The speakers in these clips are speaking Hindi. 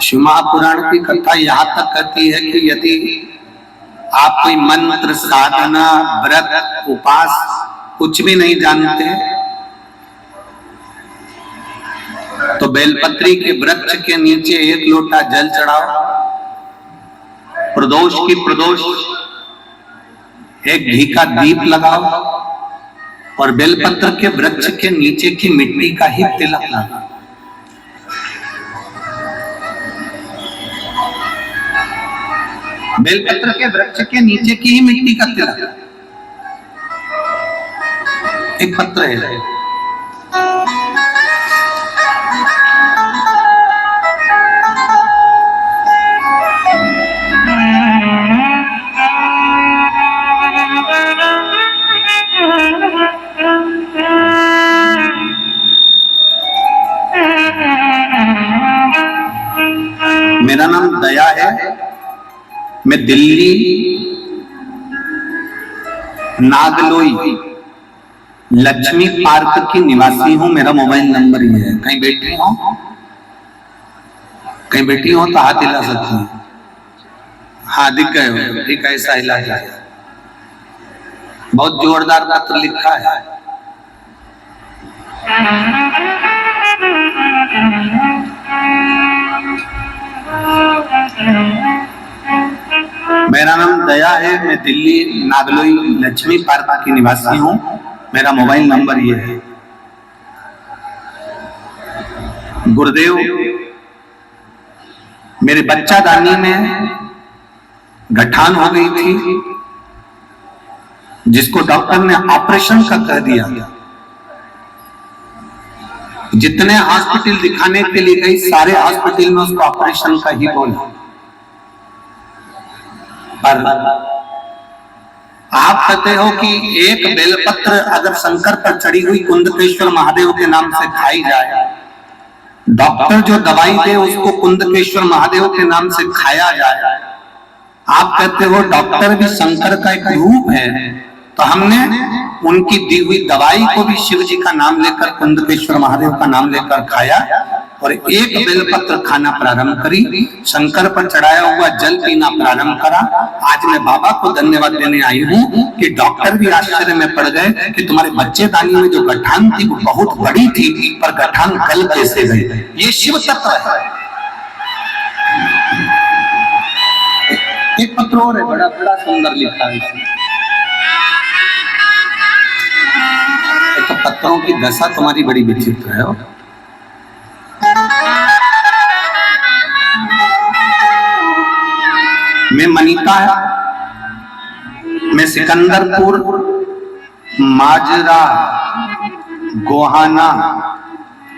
शिव महापुराण की कथा यहाँ तक कहती है कि यदि आप कोई मंत्र, साधना, व्रत, उपास कुछ भी नहीं जानते तो बेलपत्री के वृक्ष के नीचे एक लोटा जल चढ़ाओ, प्रदोष की प्रदोष एक घी का दीप लगाओ और बेलपत्र के वृक्ष के नीचे की मिट्टी का ही तिलक लगाओ। बेलपत्र के वृक्ष के नीचे की ही मिट्टी का तिलक, एक पत्र है, मेरा नाम दया है, मैं दिल्ली नागलोई लक्ष्मी पार्क की निवासी हूं। मेरा मोबाइल नंबर ये है। कहीं बैठी हो, कहीं बैठी हो तो हाथ हिला सकती हैं। हाँ दिख गए हो, ठीक है, ऐसा हिला जाए। बहुत जोरदार पत्र लिखा है। मेरा नाम दया है, मैं दिल्ली नागलोई लक्ष्मी पार्क की निवासी हूं। मेरा मोबाइल नंबर ये है। गुरुदेव, मेरे बच्चादानी में गठान हो गई थी जिसको डॉक्टर ने ऑपरेशन का कह दिया। जितने हॉस्पिटल दिखाने के लिए गई सारे हॉस्पिटल में उसको ऑपरेशन का ही बोला। पर आप कहते हो कि एक बेलपत्र अगर शंकर पर चढ़ी हुई कुंदकेश्वर महादेव के नाम से खाई जाए, डॉक्टर जो दवाई दे उसको कुंदकेश्वर महादेव के नाम से खाया जाए, आप कहते हो डॉक्टर भी शंकर का एक रूप है, तो हमने उनकी दी हुई दवाई को भी शिव जी का नाम लेकर, कुंदकेश्वर महादेव का नाम लेकर खाया और एक बेलपत्र खाना प्रारंभ करी, शंकर पर चढ़ाया हुआ जल पीना प्रारंभ करा। आज मैं बाबा को धन्यवाद देने आई हूँ कि डॉक्टर भी आश्चर्य में पड़ गए कि तुम्हारे बच्चेदानी में जो गठान थी वो बहुत बड़ी थी, पर गठान गल कैसे गई। ये शिव तत्व है। एक पत्र और है, बड़ा बड़ा सुंदर लिखा है इसमें। तो पत्रों की दशा तुम्हारी बड़ी विचित्र है। मैं मनीता है, मैं सिकंदरपुर माजरा गोहाना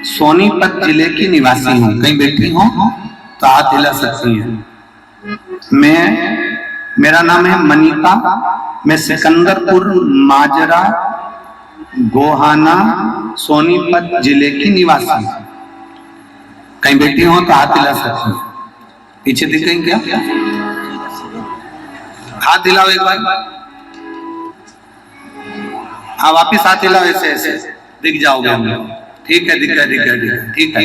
सोनीपत जिले की निवासी हूँ। कहीं बैठी हो तो हाथ हिला सकती हैं। मेरा नाम है मनीता, मैं सिकंदरपुर माजरा गोहाना सोनीपत जिले की निवासी हूँ। कहीं बैठी हो तो हाथ हिला सकती हैं। पीछे दिखेंगे क्या? हाथ हिलाओ एक बार। हाँ वापिस हाथ हिलाओ, ऐसे ऐसे दिख जाओगे हम लोग। ठीक है, दिख गया, दिख गया, ठीक है।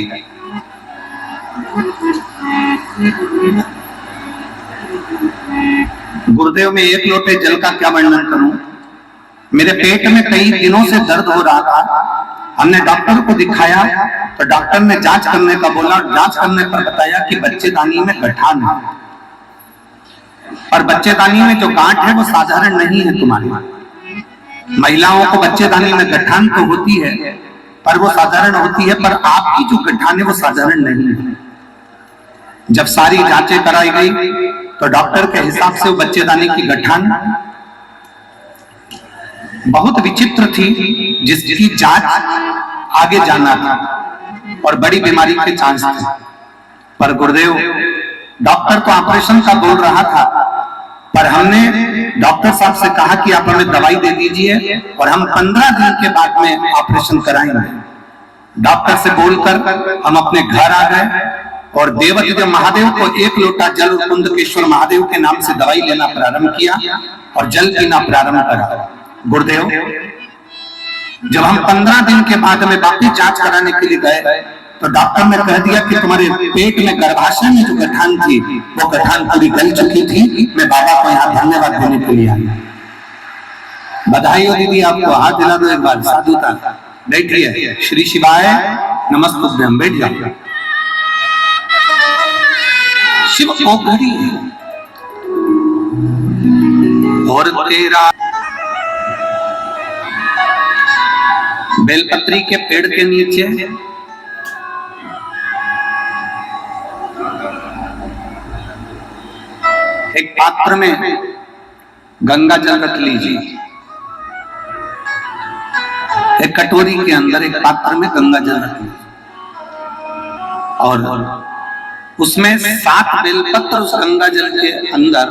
गुरुदेव, में एक लोटे जल का क्या वर्णन करूं। मेरे पेट में कई दिनों से दर्द हो रहा था। हमने डॉक्टर को दिखाया तो डॉक्टर ने जांच करने का बोला। जांच करने पर बताया कि बच्चेदानी में गठान है, और बच्चेदानी में जो गांठ है वो साधारण नहीं है। तुम्हारी महिलाओं को बच्चेदानी में गठान तो होती है, पर वो साधारण होती है, पर आपकी जो गठान है वो साधारण नहीं है। जब सारी जांचें कराई गई तो डॉक्टर के हिसाब से वो बच्चेदानी की गठान बहुत विचित्र थी, जिसकी जांच आगे जाना था और बड़ी बीमारी के चांस थे। पर गुरुदेव, डॉक्टर तो ऑपरेशन का बोल रहा था, पर हमने डॉक्टर साहब से कहा कि आप हमें दवाई दे दीजिए और हम 15 दिन के बाद में ऑपरेशन कराएंगे। डॉक्टर से बोलकर हम अपने घर आ गए और देवदेव महादेव को एक लोटा जल कुंदकेश्वर महादेव के नाम से दवाई लेना प्रारंभ किया और जल पीना प्रारंभ करा। गुरुदेव, जब हम 15 दिन के बाद में वापिस जांच कराने के लिए गए तो डॉक्टर ने कह दिया कि तुम्हारे पेट में गर्भाशय में जो गठान थी वो गठान पूरी गल चुकी थी। मैं बाबा को यहाँ धन्यवाद देने के लिए आया। बधाई हो दीदी आपको, हाथ दिला दो एक बार साधुता। बैठिए, श्री शिवाय नमस्तुभ्यम, बैठ जाइए। शिव को घड़ी और तेरा बेलपत्री के पेड़ के नीचे एक पात्र में गंगा जल रख लीजिए। एक कटोरी के अंदर एक पात्र में गंगा जल रख लीजिए और उसमें 7 बेलपत्र उस गंगा जल के अंदर,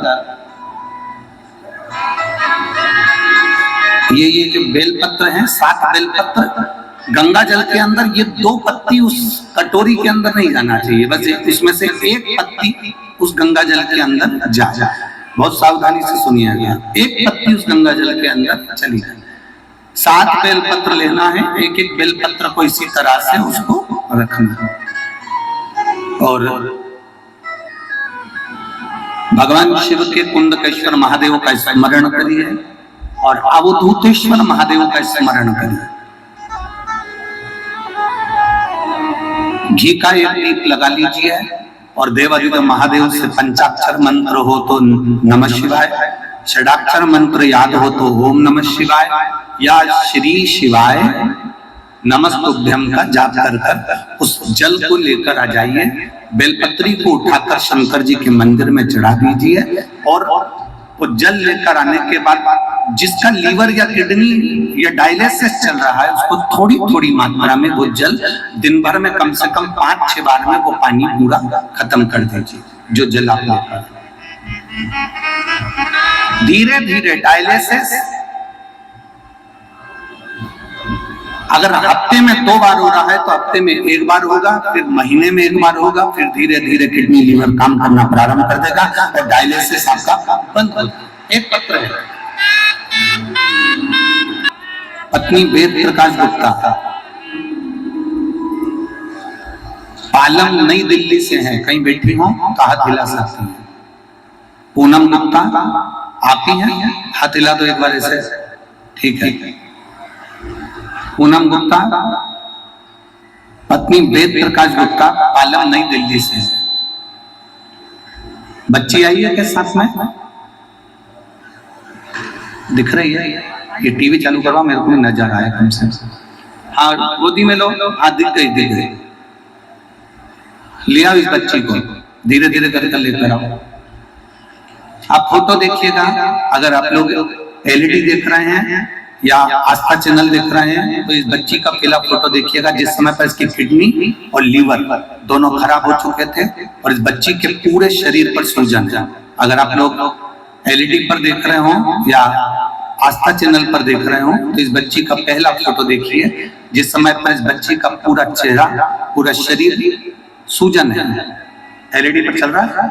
ये जो बेलपत्र हैं 7 बेलपत्र गंगा जल के अंदर, ये 2 पत्ती उस कटोरी के अंदर नहीं जाना चाहिए, बस इसमें से एक पत्ती उस गंगा जल के अंदर जा। बहुत सावधानी से सुनिएगा, एक पत्ती उस गंगा जल के अंदर चली जाए। 7 बेलपत्र लेना है, एक एक बेलपत्र को इसी तरह से उसको रखना और भगवान शिव के कुंडकेश्वर महादेव का स्मरण करिए और अवधूतेश्वर महादेव का स्मरण करिए। घी का एक दीप लगा लीजिए और देवादिदेव महादेव से पंचाक्षर मंत्र हो तो नमः शिवाय, षडाक्षर मंत्र याद हो तो ओम नमः शिवाय या श्री शिवाय नमस्तुभ्यम का जाप कर उस जल को लेकर आ जाइए। बेलपत्री को उठाकर शंकर जी के मंदिर में चढ़ा दीजिए और वो जल लेकर आने के बाद जिसका लीवर या किडनी या डायलिसिस चल रहा है उसको थोड़ी थोड़ी मात्रा में वो जल दिन भर में कम से कम 5-6 बार में वो पानी पूरा खत्म कर दीजिए। जो जल आप लेकर धीरे धीरे डायलिसिस अगर हफ्ते में 2 बार हो रहा है तो हफ्ते में 1 बार होगा, फिर महीने में 1 बार होगा, फिर धीरे धीरे किडनी लीवर काम करना प्रारंभ कर देगा और डायलिसिस आपका बंद हो जाएगा। एक पत्र है, पत्नी वेद प्रकाश गुप्ता, पालम नई दिल्ली से है, कहीं बैठी हो तो हाथ हिला सकती है। पूनम गुप्ता आप ही हैं, हाथ हिला दो एक बार ऐसे, ठीक है। पूनम गुप्ता पत्नी वेद प्रकाश गुप्ता, पालम नई दिल्ली से। बच्ची आई है के साथ में दिख रही है? ये टीवी चालू करवा, मेरे को नजर आया कम से कम। हाँ गोदी में लो, हाँ दिख गई दिख गई। लिया इस बच्ची को, धीरे धीरे करके लेकर आओ। आप फोटो देखिएगा, अगर आप लोग एलईडी देख रहे हैं या आस्था चैनल देख रहे हैं तो इस बच्ची का पहला फोटो देखिएगा जिस समय पर इसकी किडनी और लीवर दोनों खराब हो चुके थे और इस बच्ची के पूरे शरीर पर सूजन है। अगर आप लोग एलईडी पर देख रहे हो या आस्था चैनल पर देख रहे हो तो इस बच्ची का पहला फोटो देखिए जिस समय पर इस बच्ची का पूरा चेहरा पूरा शरीर सूजन है। एलईडी पर चल रहा है।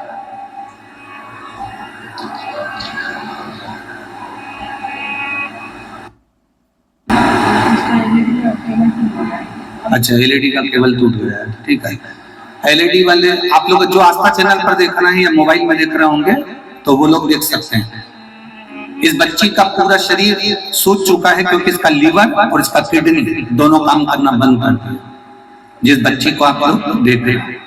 अच्छा, एलईडी का केबल टूट गया है, ठीक है। एलईडी वाले आप लोग जो आस्था चैनल पर देख रहे हैं या मोबाइल में देख रहे होंगे तो वो लोग देख सकते हैं। इस बच्ची का पूरा शरीर सूज चुका है क्योंकि इसका लीवर और इसका किडनी दोनों काम करना बंद कर दिए। जिस बच्ची को आप लोग देख रहे हैं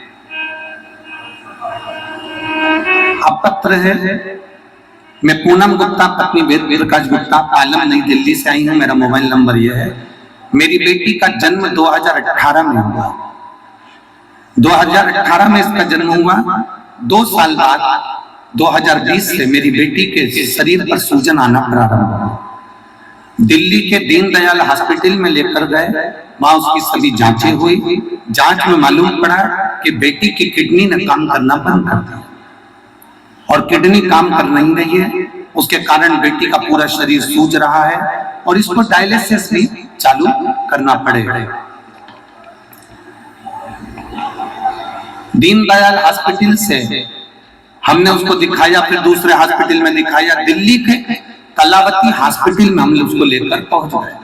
अब पत्र है, मैं पूनम गुप्ता पत्नी वेद प्रकाश गुप्ता, पालम नई दिल्ली से आई हूँ। मेरा मोबाइल नंबर यह है। मेरी बेटी का जन्म 2018 में हुआ। 2018 में इसका जन्म हुआ। 2 साल बाद 2020 से मेरी बेटी के शरीर पर सूजन आना प्रारंभ हुआ। दिल्ली के दीनदयाल हॉस्पिटल में लेकर गए, वहां उसकी सभी जांचें हुई। जांच में मालूम पड़ा कि बेटी की किडनी ने काम करना बंद कर दिया और किडनी काम कर नहीं रही है। उसके कारण बेटी का पूरा शरीर सूज रहा है और इसको डायलिसिस भी चालू करना पड़ेगा। दीनदयाल हॉस्पिटल से हमने उसको दिखाया, फिर दूसरे हॉस्पिटल में दिखाया। दिल्ली के कलावती हॉस्पिटल में हमने उसको लेकर पहुंच गए।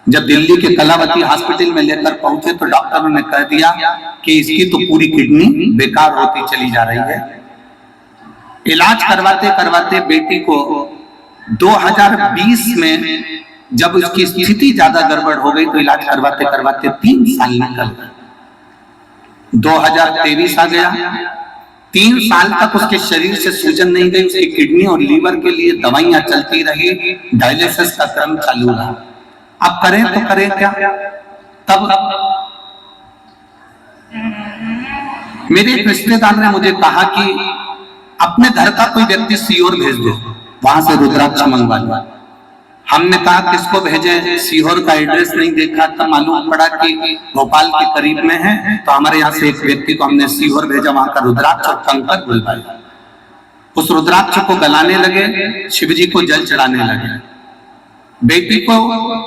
जब दिल्ली के कलावती हॉस्पिटल में लेकर पहुंचे तो डॉक्टरों ने कह दिया कि इसकी तो पूरी किडनी बेकार होती चली जा रही है। इलाज करवाते करवाते बेटी को 2020 में जब उसकी स्थिति ज्यादा गड़बड़ हो गई तो इलाज करवाते करवाते 3 साल निकल गए। 2023 आ गया, 3 साल तक उसके शरीर से सूजन नहीं गई। उसकी किडनी और लीवर के लिए दवाइयां चलती रही, डायलिसिस का क्रम चालू रहा। अब करें तो करें क्या? तब मेरे एक रिश्तेदार ने मुझे कहा कि अपने घर का कोई व्यक्ति सीहोर भेज दो, वहां से रुद्राक्ष मंगवा लो। हमने कहा किसको भेजें? सीहोर का एड्रेस नहीं देखा, तब मालूम पड़ा कि भोपाल के करीब में है। तो हमारे यहाँ से एक व्यक्ति को हमने सीहोर भेजा, वहां का रुद्राक्ष और कंकर बुलवाया। उस रुद्राक्ष को गलाने लगे, शिव जी को जल चढ़ाने लगे। बेटी को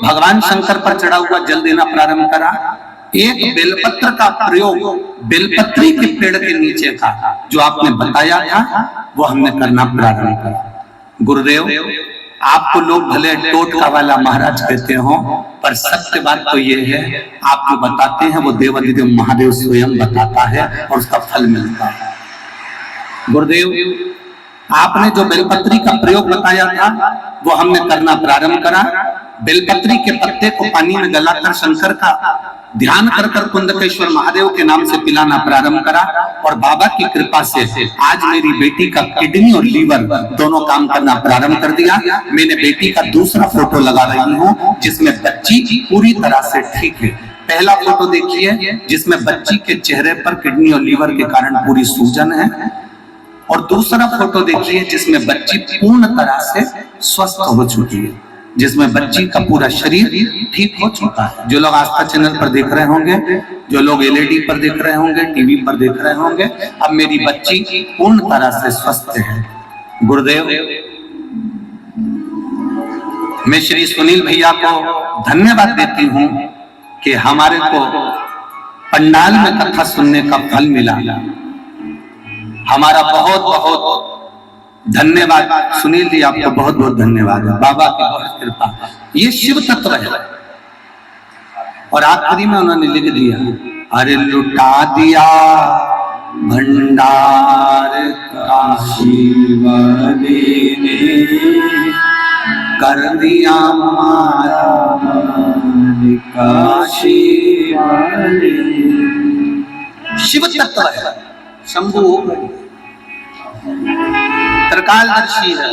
भगवान शंकर पर चढ़ा हुआ जल देना प्रारंभ करा। एक बेलपत्र का प्रयोग बेलपत्री के पेड़ के नीचे था, जो आपने बताया था, वो हमने करना प्रारंभ करा। गुरुदेव, आपको लोग भले टोटका वाला महाराज कहते हो, पर सत्य बात तो ये है, आप जो बताते हैं वो देवाधिदेव महादेव स्वयं बताता है और उसका फल मिलता है। गुरुदेव, आपने जो बेलपत्री का प्रयोग बताया था वो हमने करना प्रारंभ करा। बेलपत्री के पत्ते को पानी में गलाकर शंकर का ध्यान कर कर कुंदकेश्वर महादेव के नाम से पिलाना प्रारंभ करा और बाबा की कृपा से आज मेरी बेटी का किडनी और लीवर दोनों काम करना प्रारंभ कर दिया। मैंने बेटी का दूसरा फोटो लगा रही हूँ जिसमें बच्ची पूरी तरह से ठीक है। पहला फोटो देखिए जिसमें बच्ची के चेहरे पर किडनी और लीवर के कारण पूरी सूजन है, और दूसरा फोटो देखिए जिसमें बच्ची पूर्ण तरह से स्वस्थ हो चुकी है, जिसमें बच्ची का पूरा शरीर ठीक हो चुका है। जो लोग आस्था चैनल पर देख रहे होंगे, जो लोग एलईडी पर देख रहे होंगे, टीवी पर देख रहे होंगे, अब मेरी बच्ची पूर्ण तरह से स्वस्थ है। गुरुदेव, मैं श्री सुनील भैया को धन्यवाद देती हूँ कि हमारे को पंडाल में कथा सुनने का फल मिला। हमारा बहुत बहुत धन्यवाद सुनील जी, आपको बहुत बहुत धन्यवाद है। बाबा की बहुत कृपा, ये शिव तत्व है। और आखिरी में उन्होंने लिख दिया, अरे लुटा दिया भंडार काशी वाले ने, कर दिया हमारा काशी वाले। शिव तत्व है, शंभु त्रिकालदर्शी है,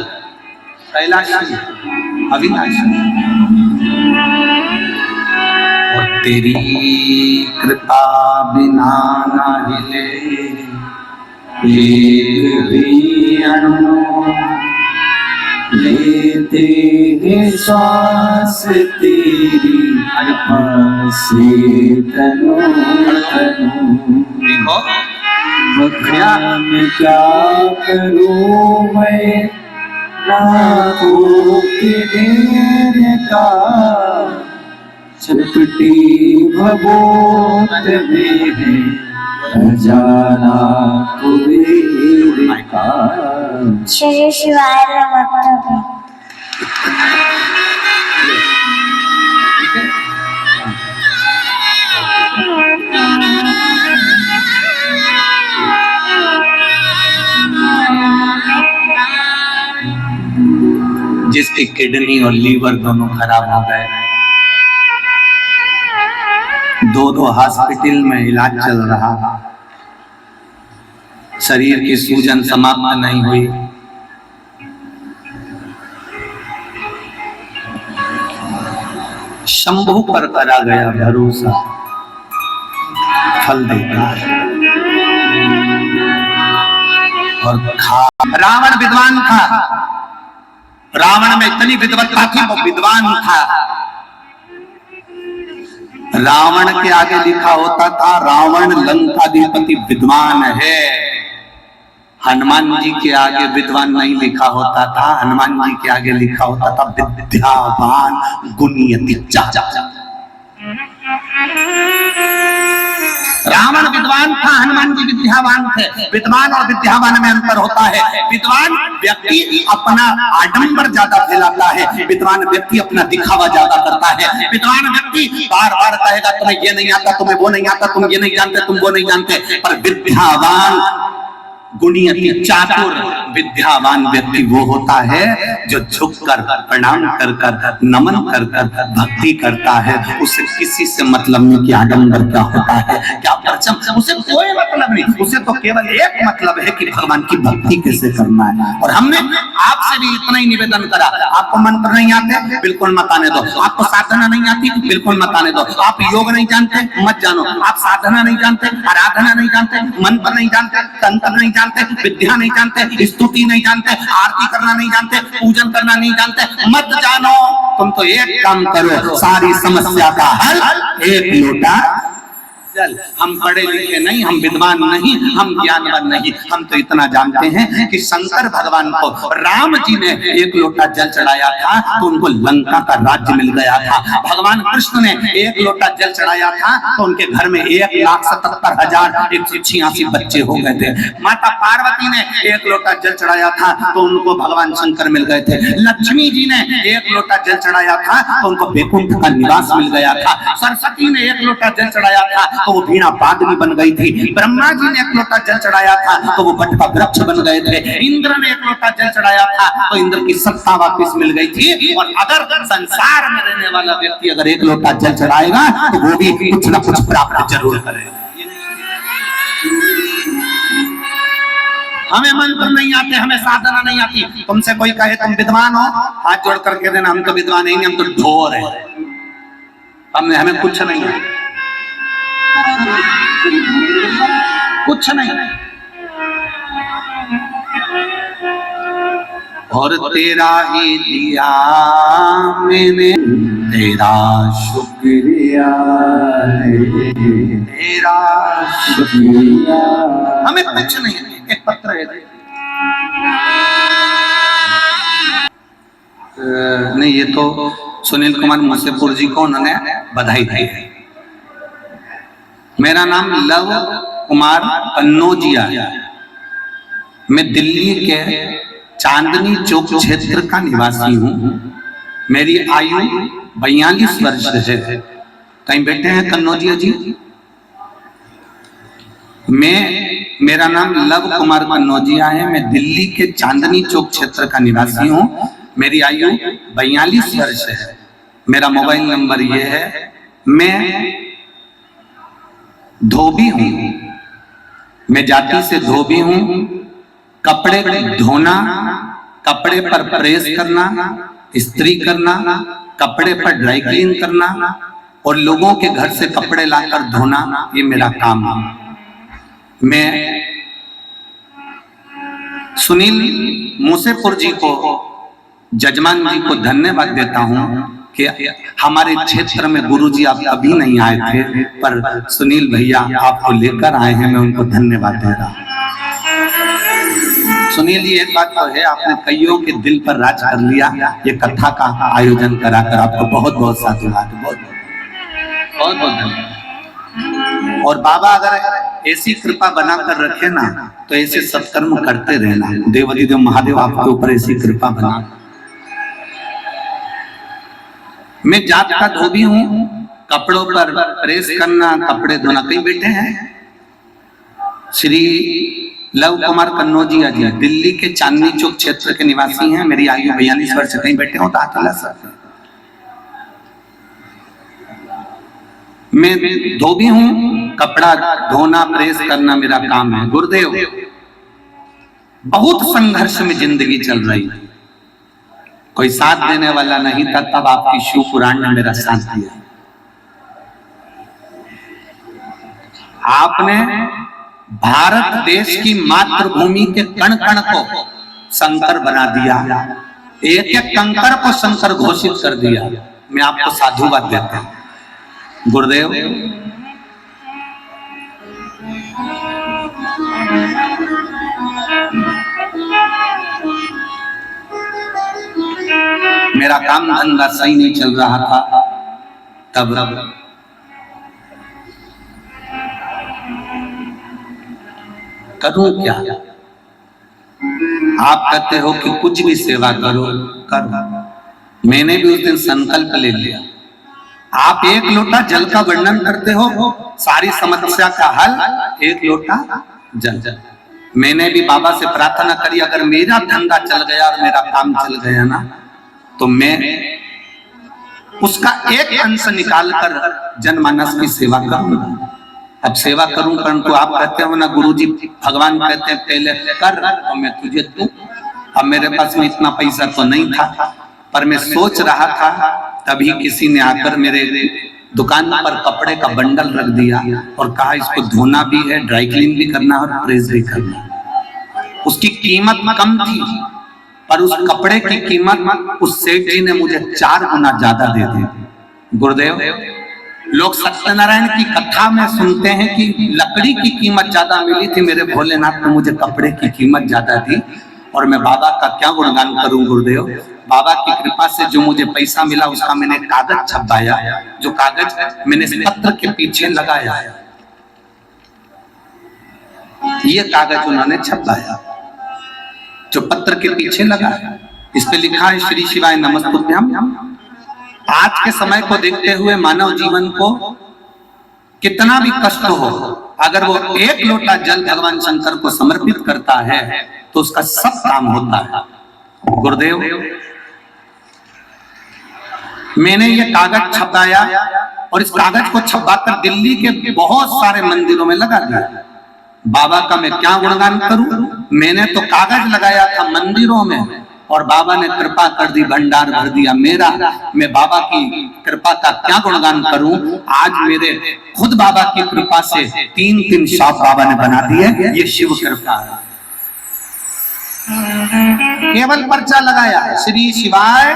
कैलाशी है, अविनाशी। और तेरी कृपा बिना ना हिले एक भी अणु, लेते हैं श्वास तेरी से तनु तनु। देखो में क्या करूं मैं, लाखों के ढेर का चपटी भगोत मेरे खजाना कुबेर का। श्री शिवाय नमः। जिसकी किडनी और लीवर दोनों खराब हो गए, 2 हॉस्पिटल में इलाज चल रहा, शरीर की सूजन समाप्त नहीं हुई। शंभु पर करा गया भरोसा, फल देता है। और रावण विद्वान था, रावण में इतनी विद्वत्ता थी, वो विद्वान था। रावण के आगे लिखा होता था रावण लंकाधिपति विद्वान है। हनुमान जी के आगे विद्वान नहीं लिखा होता था, हनुमान जी के आगे लिखा होता था विद्यावान गुणयति चाचा। रावण विद्वान था, हनुमान जी विद्या विद्यावान थे। विद्वान और विद्यावान में अंतर होता है। विद्वान व्यक्ति अपना आडंबर ज्यादा फैलाता है, विद्वान व्यक्ति अपना दिखावा ज्यादा करता है। विद्वान व्यक्ति बार बार कहेगा तुम्हें ये नहीं आता, तुम्हें वो नहीं आता, तुम ये नहीं जानते, तुम वो नहीं जानते। पर विद्यावान, गुणियति, चातुर विद्यावान व्यक्ति वो होता है जो झुककर प्रणाम कर कर नमन कर कर भक्ति करता है। उसे किसी से मतलब नहीं कि आडंबर क्या होता है, क्या परचम, उसे कोई मतलब नहीं। उसे तो केवल एक मतलब है कि भगवान की भक्ति कैसे करना है। और हमने आपसे भी इतना ही निवेदन करा, आपको मंत्र नहीं आते बिल्कुल मत आने दो, आपको साधना नहीं आती बिल्कुल मत आने दो, आप योग नहीं जानते मत जानो, आप साधना नहीं जानते, आराधना नहीं जानते, मंत्र नहीं जानते, तंत्र नहीं जानते, विद्या नहीं जानते, स्तुति नहीं जानते, आरती करना नहीं जानते, पूजन करना नहीं जानते, मत जानो। तुम तो एक काम करो, सारी समस्या का हल एक लोटा जल। हम पढ़े लिखे नहीं, हम विद्वान नहीं, हम ज्ञानवान नहीं, हम तो इतना जानते हैं कि शंकर भगवान को राम जी ने एक लोटा जल चढ़ाया था तो उनको लंका का राज्य मिल गया था। भगवान कृष्ण ने एक लोटा जल चढ़ाया था तो उनके घर में 1,77,186 बच्चे हो गए थे। माता पार्वती ने एक लोटा जल चढ़ाया था तो उनको भगवान शंकर मिल गए थे। लक्ष्मी जी ने एक लोटा जल चढ़ाया था तो उनको वैकुंठ का निवास मिल गया था। सरस्वती ने एक लोटा जल चढ़ाया था तो वो वीणा वादनी बन गई थी। ब्रह्मा जी ने एक लोटा जल चढ़ाया था तो वो बटवा वृक्ष बन गए थे। इंद्र ने एक लोटा जल चढ़ाया था तो इंद्र की सत्ता वापस मिल गई थी। और अगर संसार में रहने वाला व्यक्ति अगर एक लोटा जल चढ़ाएगा तो वो भी कुछ न कुछ प्राप्त जरूर करेगा। हमें मंत्र नहीं आते, हमें साधना नहीं आती। तुमसे कोई कहे तुम विद्वान हो, हाथ जोड़ करके देना हम तो विद्वान नहीं, हम तो ढोर है, हमें कुछ नहीं है, कुछ नहीं। और तेरा ही दिया मैंने, तेरा शुक्रिया, तेरा शुक्रिया। हमें कुछ नहीं है, एक पत्र है नहीं, ये तो सुनील कुमार मुसेपुर जी को उन्होंने बधाई दी है। मेरा नाम लव कुमार कन्नौजिया है। मैं दिल्ली के चांदनी चौक क्षेत्र का निवासी हूँ। मेरी आयु 42 वर्ष है। कहीं बैठे हैं कन्नौजिया जी? मेरा नाम लव कुमार कन्नौजिया है। मैं दिल्ली के चांदनी चौक क्षेत्र का निवासी हूँ। मेरी आयु 42 वर्ष है। मेरा मोबाइल नंबर ये है। मैं धोबी हूं, मैं जाति से धोबी हूं। कपड़े धोना, कपड़े पर प्रेस करना, इस्त्री करना, कपड़े पर ड्राई क्लीन करना और लोगों के घर से कपड़े लाकर धोना, ये मेरा काम है। मैं सुनील मुसेपुर जी को, जजमान जी को धन्यवाद देता हूं कि हमारे क्षेत्र में गुरुजी आप अभी नहीं आए थे, पर सुनील भैया आपको लेकर आए हैं, मैं उनको धन्यवाद दे रहा हूं। सुनील जी, एक बात तो है, आपने कईयों के दिल पर राज कर लिया। ये कथा का आयोजन कराकर आपको बहुत बहुत साधुवाद, बहुत बहुत धन्यवाद। और बाबा अगर ऐसी कृपा बनाकर रखे ना तो ऐसे सत्कर्म करते रहना। देवाधिदेव महादेव आपके ऊपर ऐसी कृपा बना। मैं जात का धोबी हूं, कपड़ों पर प्रेस करना, कपड़े धोना। कहीं बैठे हैं श्री लव कुमार कन्नौजिया जी, दिल्ली के चांदनी चौक क्षेत्र के निवासी हैं। मेरी आयु 42 वर्ष। कहीं बैठे हो तो हाथ हिला सकते। मैं धोबी हूं, कपड़ा धोना, प्रेस करना मेरा काम है। गुरुदेव, बहुत संघर्ष में जिंदगी चल रही है, कोई साथ देने वाला नहीं था, तब आपकी शिव पुराण ने मेरा साथ दिया। आपने भारत देश की मातृभूमि के कण कण को शंकर बना दिया, एक एक कंकर को शंकर घोषित कर दिया। मैं आपको साधुवाद देता हूं गुरुदेव। मेरा काम धंधा सही नहीं चल रहा था, तब करूं क्या? आप कहते हो कि कुछ भी सेवा करो, करो। मैंने भी उस दिन संकल्प ले लिया। आप एक लोटा जल का वर्णन करते हो, सारी समस्या का हल एक लोटा जल। मैंने भी बाबा से प्रार्थना करी, अगर मेरा धंधा चल गया और मेरा काम चल गया ना, तो मैं उसका एक अंश निकालकर जनमानस की सेवा करूंगा। अब सेवा करूं, परंतु आप कहते हो ना गुरुजी, भगवान कहते हैं पहले कर तो मैं तुझे दूं। अब मेरे पास में इतना पैसा तो नहीं था, पर मैं सोच रहा था, तभी किसी ने आकर मेरे दुकान पर कपड़े का बंडल रख दिया और कहा इसको धोना भी है, ड्राई क्लीन भी करना और प्रेस भी करना। उसकी कीमत कम थी, पर उस कपड़े की कीमत उस सेठ जी ने मुझे 4 गुना ज्यादा दे दी। गुरुदेव, लोग सत्यनारायण की कथा में सुनते हैं कि लकड़ी की कीमत ज्यादा मिली थी, मेरे भोलेनाथ ने मुझे कपड़े की कीमत ज्यादा दी। और मैं बाबा का क्या गुणगान करूं गुरुदेव। बाबा की कृपा से जो मुझे पैसा मिला उसका मैंने कागज छपवाया, जो कागज मैंने पत्र के पीछे लगाया, ये कागज उन्होंने छपवाया जो पत्र के पीछे लगा। इस पे लिखा है श्री शिवाय नमस्तुभ्यम। आज के समय को देखते हुए मानव जीवन को कितना भी कष्ट हो, अगर वो एक लोटा जल भगवान शंकर को समर्पित करता है तो उसका सब काम होता है। गुरुदेव, मैंने ये कागज छपाया और इस कागज को छपाकर दिल्ली के बहुत सारे मंदिरों में लगा दिया। बाबा का मैं क्या गुणगान करूं? मैंने तो कागज लगाया था मंदिरों में और बाबा ने कृपा कर दी, भंडार भर दिया मेरा। मैं बाबा की कृपा का क्या गुणगान करूं? आज मेरे खुद बाबा की कृपा से 3 शॉप बाबा ने बना दिए। ये शिव कृपा है। केवल पर्चा लगाया, श्री शिवाय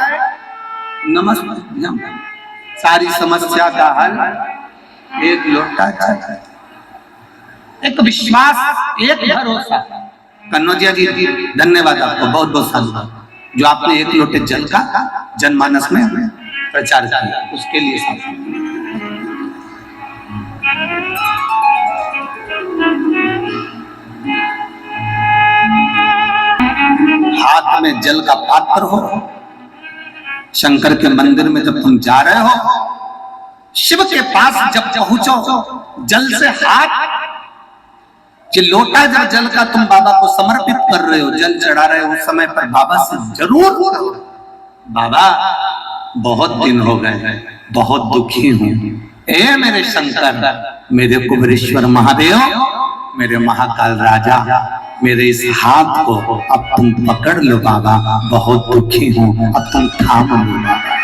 नमस्ते, सारी समस्या का हल एक लोटा जल। एक विश्वास, एक भरोसा। कन्नौजिया जी धन्यवाद आपको, बहुत बहुत धन्यवाद जो आपने एक लोटे जल का जनमानस में प्रचार किया, उसके लिए हाथ में जल का पात्र हो। शंकर के मंदिर में जब तुम जा रहे हो, शिव के पास जब पहुंचो, जल से हाथ, जो लोटा जब जल का तुम बाबा को समर्पित कर रहे हो, जल चढ़ा रहे हो, उस समय पर बाबा से जरूर बाबा बहुत दिन हो गए, बहुत दुखी हूं, ए मेरे शंकर, मेरे कुबेरेश्वर महादेव, मेरे महाकाल राजा, मेरे इस हाथ को अब तुम पकड़ लो बाबा, बहुत दुखी हूं, अब तुम थाम लो बाबा।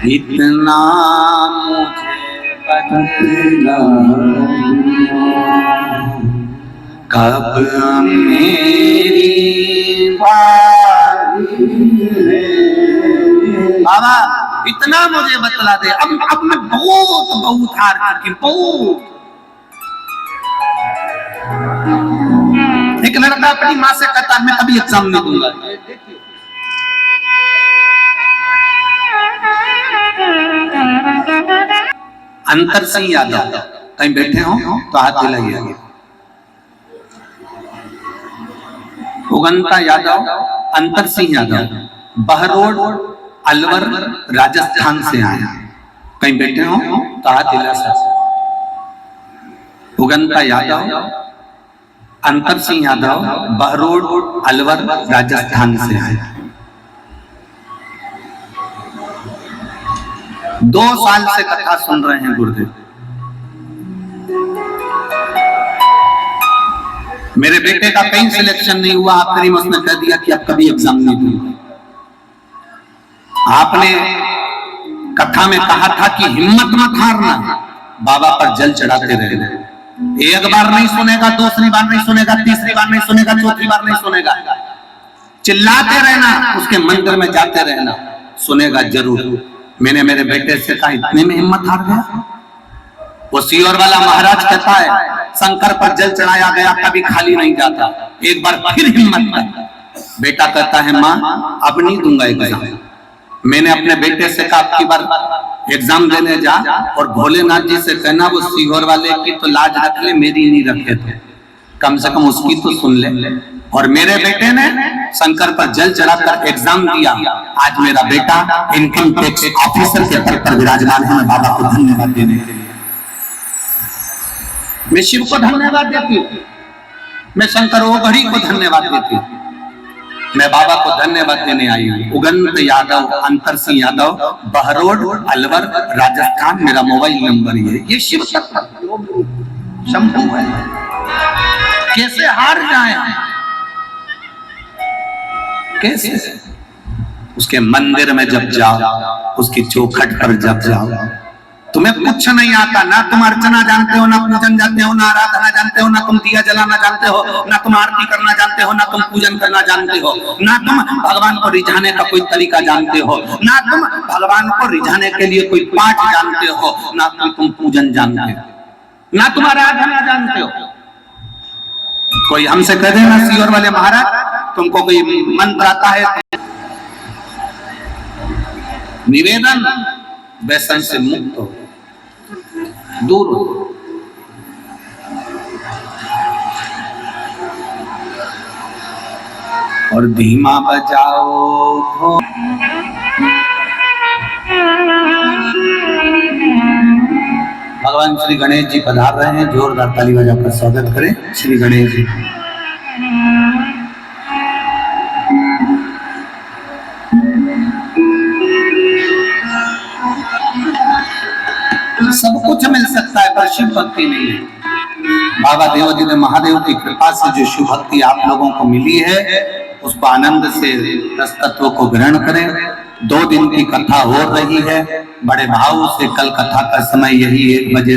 इतना मुझे कब मेरी बारी है बाबा, इतना मुझे बतला दे। अब मैं बहुत हार चुकी, बहुत। एक लड़का अपनी माँ से कहता मैं कभी एग्जाम नहीं दूंगा। अंतर सिंह यादव कहीं बैठे हो तो हाथ हिलाइए। उगंता यादव, अंतर सिंह यादव, बहरोड अलवर राजस्थान से आया, कहीं बैठे हो तो हाथ हिला सकते। उगंता यादव, अंतर सिंह यादव, बहरोड अलवर राजस्थान से आया। 2 साल से कथा सुन रहे हैं गुरुदेव। मेरे बेटे का कहीं सिलेक्शन नहीं हुआ, आखिरी में उसने कह दिया कि अब कभी एग्जाम नहीं दूंगा। आपने कथा में कहा था कि हिम्मत मत हारना, बाबा पर जल चढ़ाते रहना। एक बार नहीं सुनेगा, दूसरी बार नहीं सुनेगा, तीसरी बार नहीं सुनेगा, चौथी बार नहीं सुनेगा, चिल्लाते रहना, उसके मंदिर में जाते रहना, सुनेगा जरूर। मैंने मेरे बेटे से कहा, इतने में हिम्मत हार गया? वो सीहोर वाला महाराज कहता है शंकर पर जल चढ़ाया गया कभी खाली नहीं जाता, एक बार फिर हिम्मत कर। बेटा कहता है माँ अब नहीं दूंगा एग्जाम। मैंने अपने बेटे से कहा, आपकी बार एग्जाम देने जा और भोलेनाथ जी से कहना वो सीहोर वाले की तो लाज रख ले, मेरी नहीं रखे थे, कम से कम उसकी तो सुन ले। और मेरे बेटे ने शंकर पर जल चढ़ाकर एग्जाम दिया, आज मेरा बेटा इनकम टैक्स ऑफिसर के पद पर विराजमान है। मैं बाबा को धन्यवाद देने के लिए, मैं शिव को धन्यवाद देती हूँ, मैं शंकर ओघड़ी को धन्यवाद देती हूँ, मैं बाबा को धन्यवाद देने आई हूँ। उगंत यादव, अंतर सिंह यादव, बहरोड, अलवर, राजस्थान, मेरा मोबाइल नंबर ये शिव शंभू है। कैसे हार जाए, कैसे? उसके मंदिर में जब जाओ, उसकी चौखट पर जब जाओ, तुम्हें कुछ नहीं आता, ना तुम अर्चना जानते हो, ना पूजन जानते हो, ना आराधना जानते हो, ना तुम दिया जलाना जानते हो, ना तुम आरती करना जानते हो, ना तुम पूजन करना जानते हो, ना तुम भगवान को रिझाने का कोई तरीका जानते हो, ना तुम भगवान को रिझाने के लिए कोई पाठ जानते हो, ना तुम पूजन जानते हो, ना तुम आराधना जानते हो। कोई हमसे कह देना सीहोर वाले महाराज तुमको कोई मंत्र आता है, निवेदन व्यसन से मुक्त हो, दूर हो। और धीमा बजाओ, भगवान श्री गणेश जी पधार रहे हैं, जोरदार ताली बजाकर स्वागत करें श्री गणेश जी। सब कुछ मिल सकता है पर शिव भक्ति नहीं है। बाबा देवादिदेव महादेव की कृपा से जो शिव भक्ति आप लोगों को मिली है, उसको आनंद से रस तत्व को ग्रहण करें। 2 दिन की कथा हो रही है, बड़े भाव से। कल कथा का समय यही 1 बजे